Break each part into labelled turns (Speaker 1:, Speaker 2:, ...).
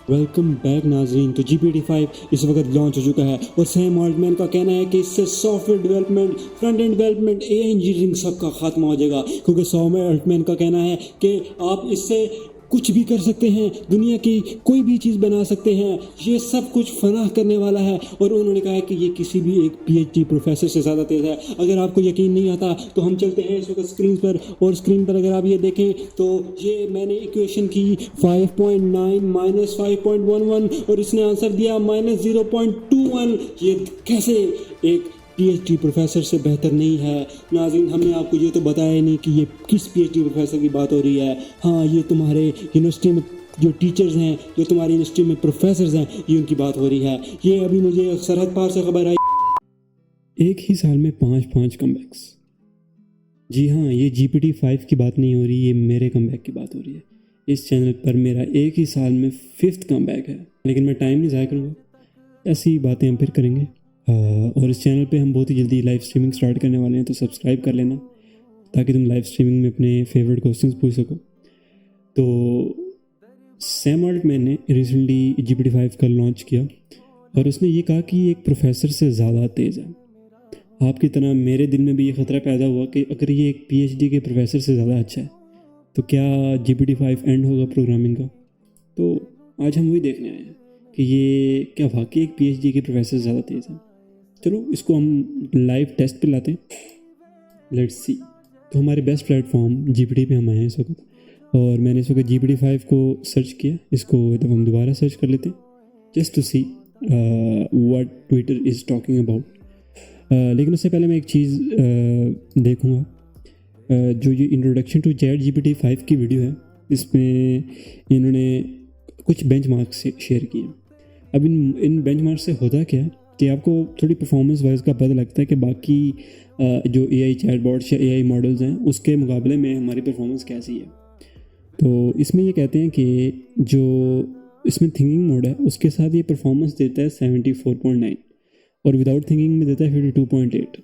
Speaker 1: Welcome back नाजरीन। तो GPT-5 इस वक्त लॉन्च हो चुका है और सैम ऑल्टमैन का कहना है कि इससे software development, front end development, AI engineering सबका खात्मा हो जाएगा। क्योंकि सैम ऑल्टमैन का कहना है कि आप इससे कुछ भी कर सकते हैं, दुनिया की कोई भी चीज़ बना सकते हैं, ये सब कुछ फनाह करने वाला है। और उन्होंने कहा है कि ये किसी भी एक PhD प्रोफेसर से ज़्यादा तेज़ है। अगर आपको यकीन नहीं आता तो हम चलते हैं इस वक्त स्क्रीन पर, और स्क्रीन पर अगर आप ये देखें तो ये मैंने इक्वेशन की 5.9 माइनस 5.11 और इसने आंसर दिया माइनस 0.21। ये कैसे एक PhD प्रोफेसर से बेहतर नहीं है। नाज़रीन, हमने आपको ये तो बताया ही नहीं कि ये किस PhD प्रोफेसर की बात हो रही है। हाँ, ये तुम्हारे यूनिवर्सिटी में जो टीचर्स हैं, जो तुम्हारी यूनिवर्सिटी में प्रोफेसर्स हैं, ये उनकी बात हो रही है। ये अभी मुझे सरहद पार से खबर आई, एक ही साल में 5 कमबैक्स। जी हाँ, ये GPT-5 की बात नहीं हो रही, ये मेरे कमबैक की बात हो रही है। इस चैनल पर मेरा एक ही साल में 5th कमबैक है, लेकिन मैं टाइम नहीं ज़ाया करूँगा, ऐसी बातें हम फिर करेंगे। और इस चैनल पे हम बहुत ही जल्दी लाइव स्ट्रीमिंग स्टार्ट करने वाले हैं, तो सब्सक्राइब कर लेना ताकि तुम लाइव स्ट्रीमिंग में अपने फेवरेट क्वेश्चंस पूछ सको। तो सैम ऑल्टमैन ने रिसेंटली GPT-5 का लॉन्च किया और उसने ये कहा कि ये एक प्रोफेसर से ज़्यादा तेज़ है। आपकी तरह मेरे दिल में भी ये ख़तरा पैदा हुआ कि अगर ये एक PhD के प्रोफेसर से ज़्यादा अच्छा है तो क्या GPT-5 एंड होगा प्रोग्रामिंग का। तो आज हम वही देखने आए हैं कि ये क्या वाकई एक PhD के प्रोफेसर से ज़्यादा तेज़ है। चलो इसको हम लाइव टेस्ट पे लाते हैं, लेट्स सी। तो हमारे बेस्ट प्लेटफॉर्म GPT पे हम आए हैं इस वक्त, और मैंने इस वक्त GPT-5 को सर्च किया। इसको तब हम दोबारा सर्च कर लेते हैं just to see what Twitter is talking about. लेकिन उससे पहले मैं एक चीज़ देखूँगा, जो ये इंट्रोडक्शन टू ChatGPT-5 की वीडियो है, इसमें इन्होंने कुछ बेंचमार्क्स शेयर किए हैं। अब इन बेंचमार्क से होता क्या है कि आपको थोड़ी परफॉर्मेंस वाइज का पता लगता है कि बाकी जो AI चैटबॉट्स या AI मॉडल्स हैं उसके मुकाबले में हमारी परफॉर्मेंस कैसी है। तो इसमें ये कहते हैं कि जो इसमें थिंकिंग मोड है उसके साथ ये परफॉर्मेंस देता है 74.9 और विदाउट थिंकिंग में देता है 52.8,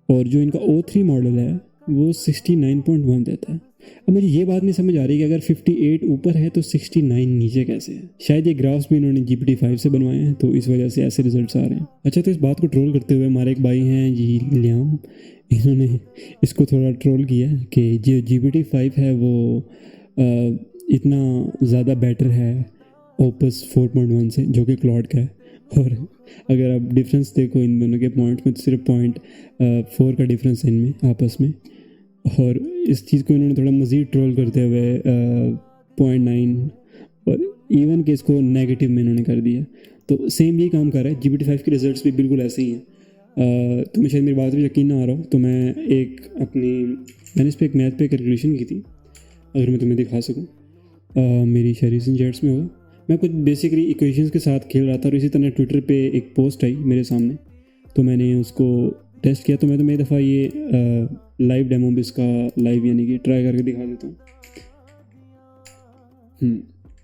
Speaker 1: और जो इनका O3 मॉडल है वो 69.1 देता है। अब मुझे ये बात नहीं समझ आ रही कि अगर 58 ऊपर है तो 69 नीचे कैसे है। शायद ये ग्राफ्स भी इन्होंने GPT-5 से बनवाए हैं तो इस वजह से ऐसे रिजल्ट्स आ रहे हैं। अच्छा, तो इस बात को ट्रोल करते हुए हमारे एक भाई हैं जी लियाम, इन्होंने इसको थोड़ा ट्रोल किया कि जो GPT-5 है वो इतना ज़्यादा बेटर है ओपस 4.1 से, जो कि क्लॉड का है। और अगर आप डिफरेंस देखो इन दोनों के पॉइंट्स में तो सिर्फ 0.4 का डिफरेंस है इनमें आपस में। और इस चीज़ को इन्होंने थोड़ा मज़ीद ट्रोल करते हुए 0.9 और इवन के इसको नेगेटिव में इन्होंने कर दिया। तो सेम यही काम कर रहा है। GPT-5 के रिजल्ट्स भी बिल्कुल ऐसे ही हैं। तुम्हें शायद मेरी बात में यकीन ना आ रहा हो तो मैंने इस पर एक मैथ पे कैलकुलेशन की थी, अगर मैं तुम्हें दिखा सकूँ। मेरी शरीर चैट्स में होगा। मैं कुछ बेसिकली इक्वेशंस के साथ खेल रहा था और इसी तरह ट्विटर पे एक पोस्ट आई मेरे सामने, तो मैंने उसको टेस्ट किया। तो मैं तुम्हें एक दफ़ा ये लाइव डेमो भी इसका लाइव यानी कि ट्राई करके दिखा देता हूँ।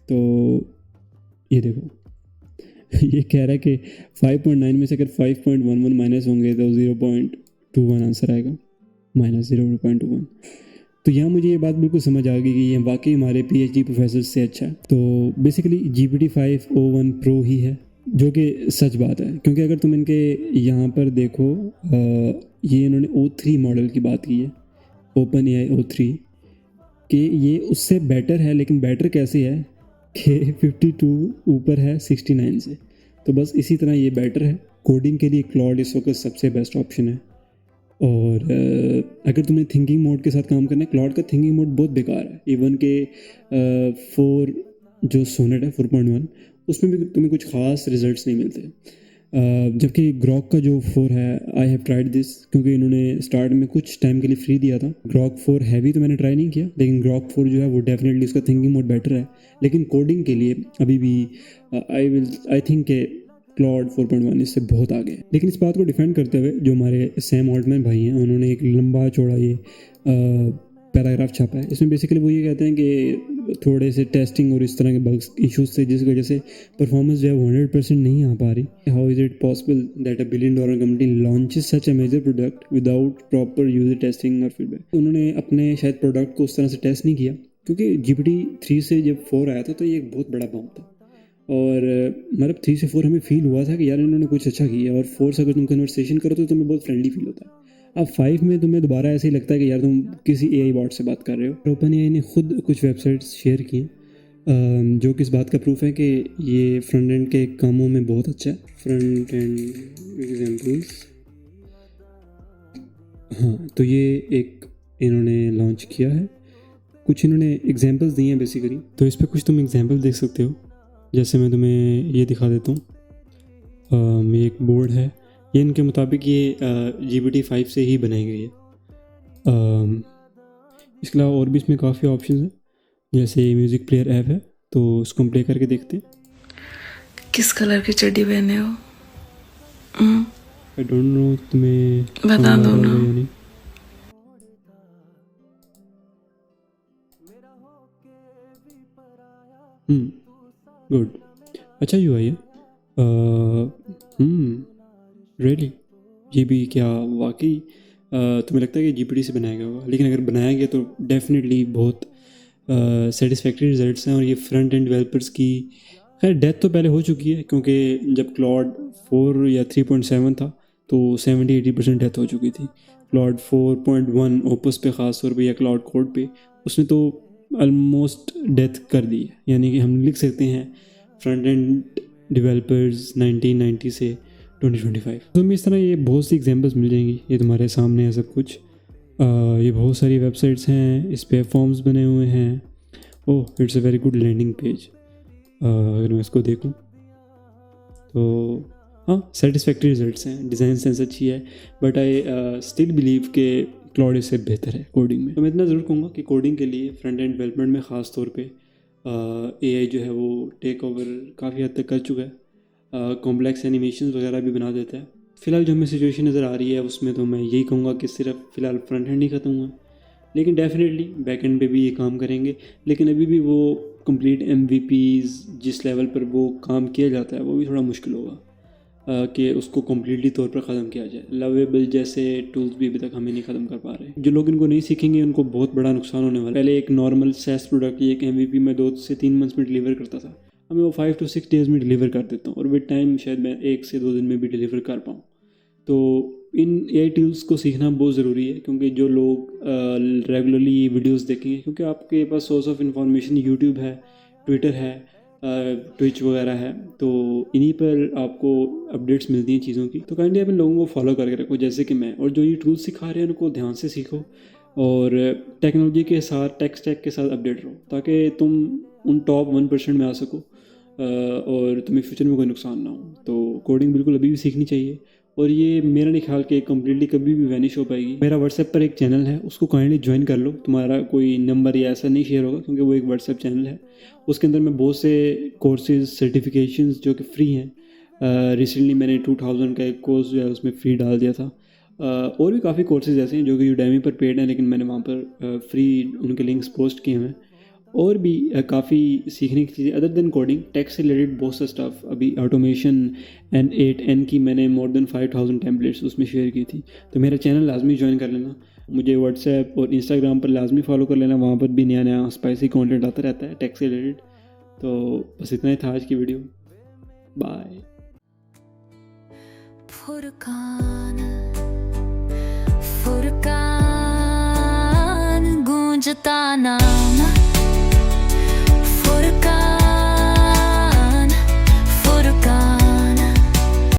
Speaker 1: तो ये देखो ये कह रहा है कि 5.9 में से अगर 5.11 माइनस होंगे तो 0.21 आंसर आएगा, माइनस 0.21। तो यहाँ मुझे ये बात बिल्कुल समझ आ गई कि ये वाकई हमारे PhD प्रोफेसर से अच्छा है। तो बेसिकली GPT-5 O1 Pro ही है, जो कि सच बात है। क्योंकि अगर तुम इनके यहाँ पर देखो, ये इन्होंने O3 मॉडल की बात की है, OpenAI O3, कि ये उससे बेटर है। लेकिन बेटर कैसे है कि 52 ऊपर है 69 से। तो बस इसी तरह ये बेटर है। कोडिंग के लिए क्लॉड इस वक्त सबसे बेस्ट ऑप्शन है। और अगर तुम्हें थिंकिंग मोड के साथ काम करना है, क्लॉड का थिंकिंग मोड बहुत बेकार है। इवन के 4 जो सोनेट है 4.1 उसमें भी तुम्हें कुछ ख़ास रिजल्ट्स नहीं मिलते। जबकि ग्रॉक का जो 4 है, आई हैव ट्राइड दिस, क्योंकि इन्होंने स्टार्ट में कुछ टाइम के लिए फ्री दिया था। ग्रॉक 4 हैवी तो मैंने ट्राई नहीं किया, लेकिन ग्रॉक 4 जो है वो डेफिनेटली उसका थिंकिंग मोड बेटर है। लेकिन कोडिंग के लिए अभी भी आई थिंक क्लॉड 4.1 इससे बहुत आगे है। लेकिन इस बात को डिफेंड करते हुए जो हमारे सैम ऑल्टमैन भाई हैं, उन्होंने एक लंबा चौड़ा ये पैराग्राफ छापा है। इसमें बेसिकली वो ये कहते हैं कि थोड़े से टेस्टिंग और इस तरह के बग्स इश्यूज से जिस वजह से परफॉर्मेंस जो है 100% नहीं आ पा रही। How is it possible that $1 billion company launches such a major product without proper user testing और फीडबैक। उन्होंने अपने शायद प्रोडक्ट को उस तरह से टेस्ट नहीं किया, क्योंकि GPT-3 से जब 4 आया था तो ये एक बहुत बड़ा बम्प था। और मतलब 3 से 4 हमें फ़ील हुआ था कि यार इन्होंने कुछ अच्छा किया, और 4 से अगर तुम कन्वर्सेशन करो तो तुम्हें बहुत फ्रेंडली फ़ील होता है। अब 5 में तुम्हें दोबारा ऐसे ही लगता है कि यार तुम किसी एआई बॉट से बात कर रहे हो। ओपन एआई ने खुद कुछ वेबसाइट्स शेयर की हैं, जो कि इस बात का प्रूफ है कि ये फ्रंट एंड के कामों में बहुत अच्छा है। फ्रंट एंड एग्जांपल्स, हाँ, तो ये एक इन्होंने लॉन्च किया है, कुछ इन्होंने एग्जांपल्स दिए हैं बेसिकली। तो इस पे कुछ तुम एग्जांपल देख सकते हो, जैसे मैं तुम्हें ये दिखा देता हूँ। ये एक बोर्ड है, ये इनके मुताबिक ये GPT-5 से ही बनाई गई है। इसके अलावा और भी इसमें काफ़ी ऑप्शन हैं, जैसे म्यूज़िक प्लेयर ऐप है, तो इसको हम प्ले करके देखते हैं।
Speaker 2: किस कलर की चड्डी पहने हो?
Speaker 1: आई डोंट नो, तुम्हें
Speaker 2: बता दो ना।
Speaker 1: या नहीं। गुड, अच्छा यूआई है। रियली, ये भी क्या वाकई तुम्हें लगता है कि जीपीटी से बनाया गया होगा? लेकिन अगर बनाया गया तो डेफिनेटली बहुत सेटिस्फैक्ट्री रिजल्ट्स हैं। और ये फ्रंट एंड डेवलपर्स की खैर डेथ तो पहले हो चुकी है, क्योंकि जब क्लॉड 4 या 3.7 था तो 70-80% डेथ हो चुकी थी। क्लॉड 4.1 ओपस पे ख़ास तौर पे या क्लाउड कोड पे उसने तो ऑलमोस्ट डेथ कर दी है। यानी कि हम लिख सकते हैं फ्रंट एंड डेवलपर्स 1990 से 2025। तो हमें इस तरह ये बहुत सी एग्जांपल्स मिल जाएंगी, ये तुम्हारे सामने है सब कुछ। ये बहुत सारी वेबसाइट्स हैं, इस पे फॉर्म्स बने हुए हैं। Oh, it's a very good landing page. अगर मैं इसको देखूं तो हाँ, सेटिस्फैक्ट्री रिजल्ट्स हैं, डिज़ाइन सेंस अच्छी है, बट आई स्टिल बिलीव के क्लाउड इससे बेहतर है कोडिंग में। तो मैं इतना ज़रूर कहूँगा कि कोडिंग के लिए फ्रंट एंड डेवलपमेंट में ख़ास तौर पे एआई जो है वो टेक ओवर काफ़ी हद तक कर चुका है। कॉम्प्लेक्स एनिमेशन वगैरह भी बना देता है। फ़िलहाल जो हमें सिचुएशन नज़र आ रही है उसमें तो मैं यही कहूँगा कि सिर्फ फ़िलहाल फ्रंट एंड ही ख़त्म हुआ, लेकिन डेफिनेटली बैक एंड पे भी ये काम करेंगे। लेकिन अभी भी वो कंप्लीट MVPs जिस लेवल पर वो काम किया जाता है वो भी थोड़ा मुश्किल होगा कि उसको कम्प्लीटली तौर पर ख़त्म किया जाए। लवेबल जैसे टूल्स भी अभी तक हमें नहीं ख़त्म कर पा रहे। जो लोग इनको नहीं सीखेंगे उनको बहुत बड़ा नुकसान होने वाला है। पहले एक नॉर्मल SaaS प्रोडक्ट एक MVP में 2 से 3 मंथ्स में डिलीवर करता था, हमें वो 5 to 6 डेज़ में डिलीवर कर देता हूँ, और विद टाइम शायद मैं 1 से 2 दिन में भी डिलीवर कर पाऊँ। तो इन AI टूल्स को सीखना बहुत ज़रूरी है, क्योंकि जो लोग रेगुलरली वीडियोस देखेंगे, क्योंकि आपके पास सोर्स ऑफ इंफॉर्मेशन यूट्यूब है, ट्विटर है, ट्विच वगैरह है, तो इन्हीं पर आपको अपडेट्स मिलती हैं चीज़ों की। तो काइंडली आप इन लोगों को फॉलो करके रखो जैसे कि मैं, और जो ये टूल्स सिखा रहे हैं उनको ध्यान से सीखो, और टेक्नोलॉजी के साथ टेक स्टैक के साथ अपडेट रहो, ताकि तुम उन टॉप 1% में आ सको और तुम्हें फ्यूचर में कोई नुकसान ना हो। तो कोडिंग बिल्कुल अभी भी सीखनी चाहिए, और ये मेरा नहीं ख्याल कि कम्प्लीटली कभी भी वैनिश हो पाएगी। मेरा व्हाट्सएप पर एक चैनल है, उसको काइंडली ज्वाइन कर लो। तुम्हारा कोई नंबर या ऐसा नहीं शेयर होगा, क्योंकि वो एक व्हाट्सएप चैनल है। उसके अंदर मैं बहुत से कोर्सेज सर्टिफिकेशंस जो कि फ्री हैं, रिसेंटली मैंने 2000 का एक कोर्स जो है उसमें फ्री डाल दिया था। और भी काफ़ी कोर्सेज ऐसे हैं जो कि यूडेमी पर पेड हैं, लेकिन मैंने वहाँ पर फ्री उनके लिंक्स पोस्ट किए हैं। और भी काफ़ी सीखने की चीज़ें अदर देन कोडिंग, टेक से रिलेटेड बहुत सा स्टफ। अभी ऑटोमेशन N8N की मैंने मोर देन 5000 टेम्पलेट्स उसमें शेयर की थी। तो मेरा चैनल लाजमी ज्वाइन कर लेना। मुझे व्हाट्सएप और इंस्टाग्राम पर लाजमी फॉलो कर लेना, वहाँ पर भी नया नया स्पाइसी कंटेंट आता रहता है टेक से रिलेटेड। तो बस इतना ही था आज की वीडियो। बाय।
Speaker 3: फुरकान फुरकान गूंजता नाम